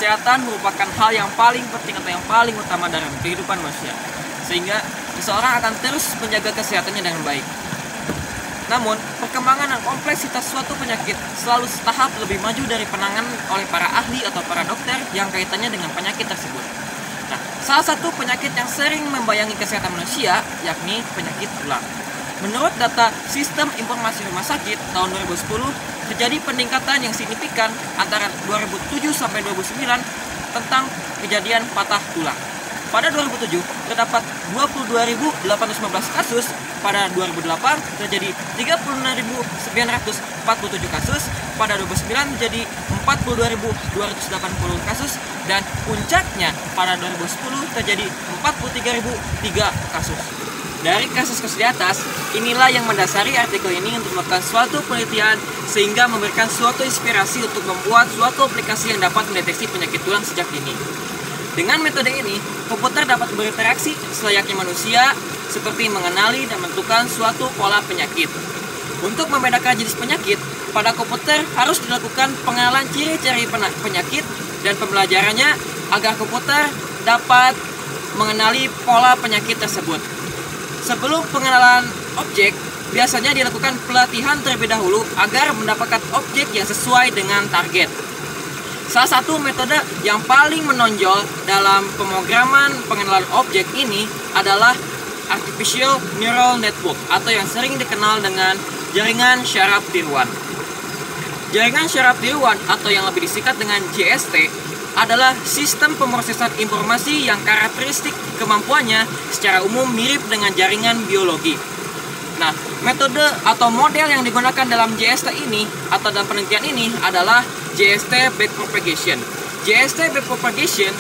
kesehatan merupakan hal yang paling penting atau yang paling utama dalam kehidupan manusia, sehingga seseorang akan terus menjaga kesehatannya dengan baik. Namun, perkembangan dan kompleksitas suatu penyakit selalu setahap lebih maju dari penanganan oleh para ahli atau para dokter yang kaitannya dengan penyakit tersebut. Nah, salah satu penyakit yang sering membayangi kesehatan manusia yakni penyakit tulang. Menurut data Sistem Informasi Rumah Sakit tahun 2010, terjadi peningkatan yang signifikan antara 2007 sampai 2009 tentang kejadian patah tulang. Pada 2007 terdapat 22.815 kasus, pada 2008 terjadi 36.947 kasus, pada 2009 menjadi 42.280 kasus, dan puncaknya pada 2010 terjadi 43.003 kasus. Dari kasus-kasus di atas, inilah yang mendasari artikel ini untuk melakukan suatu penelitian sehingga memberikan suatu inspirasi untuk membuat suatu aplikasi yang dapat mendeteksi penyakit tulang sejak dini. Dengan metode ini, komputer dapat berinteraksi selayaknya manusia seperti mengenali dan menentukan suatu pola penyakit. Untuk membedakan jenis penyakit, pada komputer harus dilakukan pengenalan ciri-ciri penyakit dan pembelajarannya agar komputer dapat mengenali pola penyakit tersebut. Sebelum pengenalan objek, biasanya dilakukan pelatihan terlebih dahulu agar mendapatkan objek yang sesuai dengan target. Salah satu metode yang paling menonjol dalam pemrograman pengenalan objek ini adalah Artificial Neural Network atau yang sering dikenal dengan jaringan syaraf tiruan. Jaringan syaraf tiruan atau yang lebih disingkat dengan JST adalah sistem pemrosesan informasi yang karakteristik kemampuannya secara umum mirip dengan jaringan biologi. Nah, metode atau model yang digunakan dalam JST ini atau dalam penelitian ini adalah JST backpropagation. JST backpropagation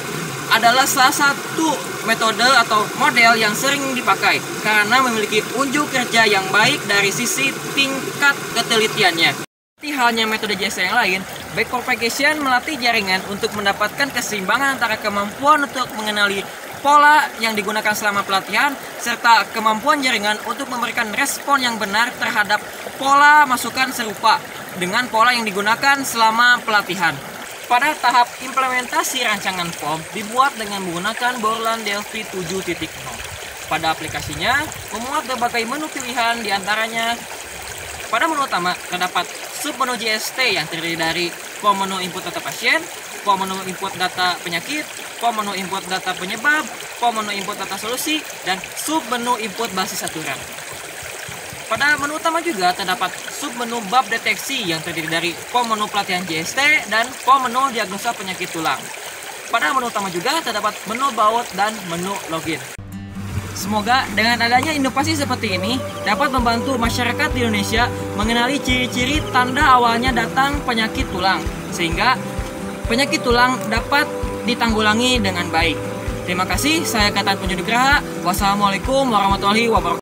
adalah salah satu metode atau model yang sering dipakai karena memiliki unjuk kerja yang baik dari sisi tingkat ketelitiannya. Seperti halnya metode JST yang lain, backpropagation melatih jaringan untuk mendapatkan keseimbangan antara kemampuan untuk mengenali pola yang digunakan selama pelatihan serta kemampuan jaringan untuk memberikan respon yang benar terhadap pola masukan serupa dengan pola yang digunakan selama pelatihan. Pada tahap implementasi rancangan form dibuat dengan menggunakan Borland Delphi 7.0. Pada aplikasinya memuat berbagai menu pilihan, diantaranya pada menu utama terdapat submenu JST yang terdiri dari form menu input data pasien, form menu input data penyakit, form menu input data penyebab, form menu input data solusi, dan submenu input basis aturan. Pada menu utama juga terdapat submenu bab deteksi yang terdiri dari form menu pelatihan JST dan form menu diagnosa penyakit tulang. Pada menu utama juga terdapat menu baut dan menu login. Semoga dengan adanya inovasi seperti ini dapat membantu masyarakat di Indonesia mengenali ciri-ciri tanda awalnya datang penyakit tulang, sehingga penyakit tulang dapat ditanggulangi dengan baik. Terima kasih, saya Katan Punjunugraha. Wassalamualaikum warahmatullahi wabarakatuh.